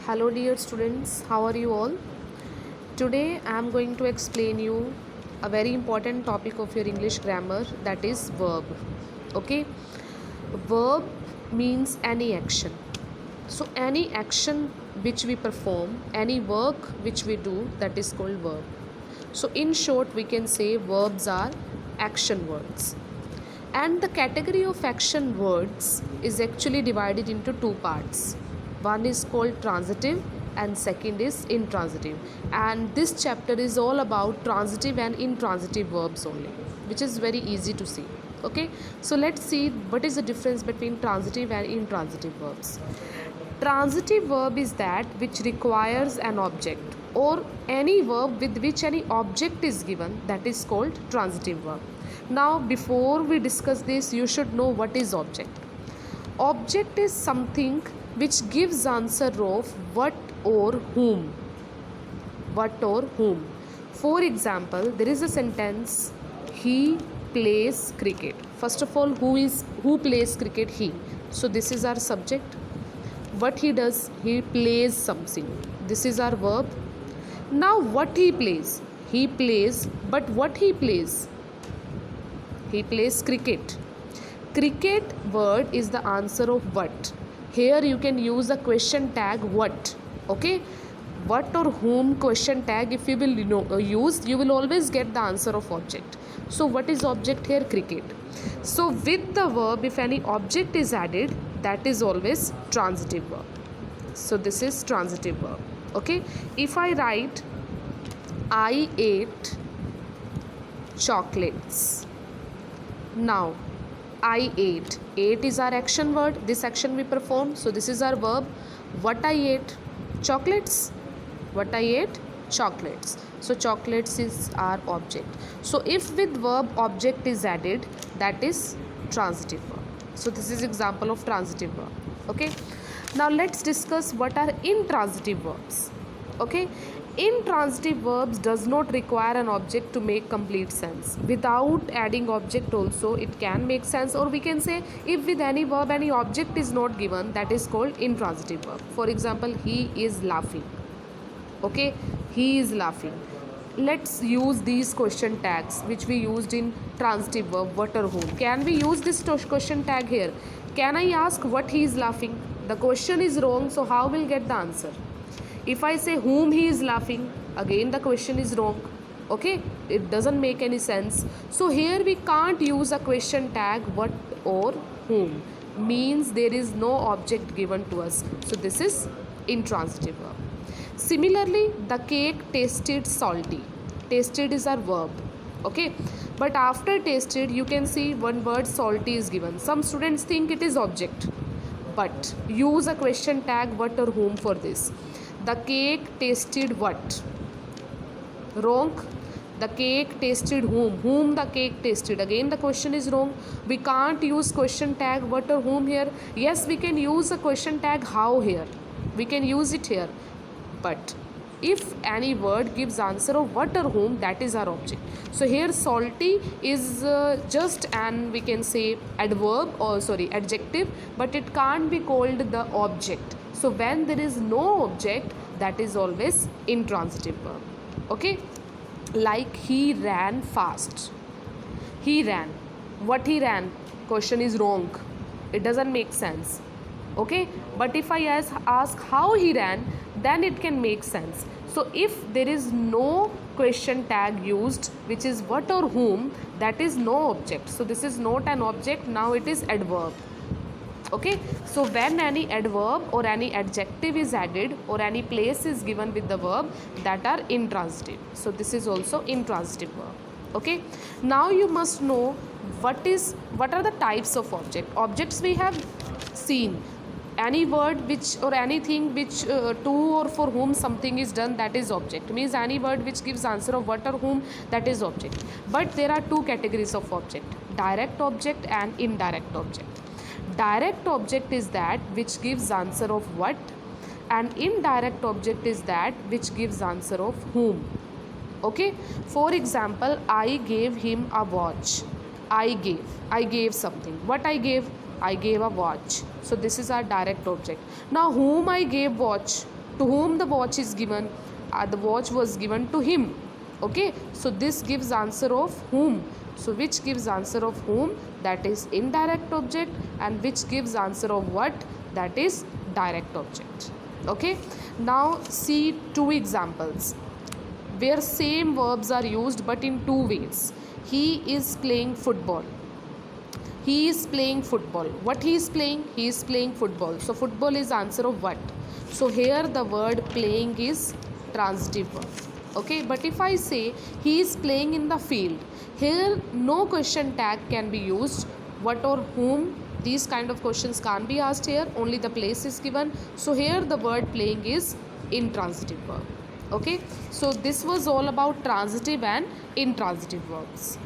Hello dear students, how are you all? Today I am going to explain you a very important topic of your English grammar, that is verb. Okay? Verb means any action. So any action which we perform, any work which we do, that is called verb. So in short we can say verbs are action words. And the category of action words is actually divided into two parts. One is called transitive and second is intransitive. And this chapter is all about transitive and intransitive verbs only, which is very easy to see. Okay, so let's see what is the difference between transitive and intransitive verbs. Transitive verb is that which requires an object or any verb with which any object is given, that is called transitive verb. Now before we discuss this, you should know what is object. Object is something which gives answer of what or whom. What or whom. For example, there is a sentence, he plays cricket. First of all, who plays cricket? He. So this is our subject. What he does, he plays something. This is our verb. Now what he plays? He plays, but what he plays? He plays cricket. Cricket word is the answer of what. Here you can use a question tag what. Okay, what or whom question tag if you will use, you will always get the answer of object. So what is object here? Cricket. So with the verb, if any object is added, that is always transitive verb. So this is transitive verb. Okay, if I write I ate chocolates. Now I ate. Ate is our action word. This action we perform. So this is our verb. What I ate? Chocolates. What I ate? Chocolates. So chocolates is our object. So if with verb object is added, that is transitive verb. So this is example of transitive verb. Okay. Now let's discuss what are intransitive verbs. Okay. Intransitive verbs does not require an object to make complete sense. Without adding object also it can make sense, or we can say if with any verb any object is not given, that is called intransitive verb. For example, he is laughing. Okay, he is laughing. Let's use these question tags which we used in transitive verb what or whom. Can we use this question tag here? Can I ask what he is laughing? The question is wrong, so how will get the answer? If I say whom he is laughing, again the question is wrong. Okay, it doesn't make any sense. So here we can't use a question tag what or whom. Means there is no object given to us. So this is intransitive verb. Similarly, the cake tasted salty. Tasted is our verb. Okay, but after tasted you can see one word salty is given. Some students think it is object, but use a question tag what or whom for this. The cake tasted what? Wrong. The cake tasted whom? Whom the cake tasted? Again the question is wrong. We can't use question tag what or whom here. Yes, we can use a question tag how here. We can use it here. But if any word gives answer of what or whom, that is our object. So here salty is just an, we can say, adverb or adjective, but it can't be called the object. So when there is no object, that is always intransitive verb. Okay, like he ran fast. He ran. What he ran? Question is wrong. It doesn't make sense. Okay, but if I ask how he ran, then it can make sense. So if there is no question tag used, which is what or whom, that is no object. So this is not an object, now it is adverb. Okay, so when any adverb or any adjective is added or any place is given with the verb, that are intransitive. So this is also intransitive verb. Okay, now you must know what are the types of object. Objects we have seen. Any word which or anything which to or for whom something is done, that is object. Means any word which gives answer of what or whom, that is object. But there are two categories of object: direct object and indirect object. Direct object is that which gives answer of what, and indirect object is that which gives answer of whom. Okay, for example, I gave him a watch. I gave something. What I gave? I gave a watch. So this is our direct object. Now whom I gave watch? To whom the watch is given? The watch was given to him. Okay, so this gives answer of whom. So which gives answer of whom? That is indirect object. And which gives answer of what? That is direct object. Okay, now see two examples where same verbs are used but in two ways. He is playing football. He is playing football. What he is playing? He is playing football. So football is answer of what? So here the word playing is transitive verb. Okay, but if I say he is playing in the field, here no question tag can be used. What or whom, these kind of questions can't be asked here. Only the place is given. So here the word playing is intransitive verb. Okay, so this was all about transitive and intransitive verbs.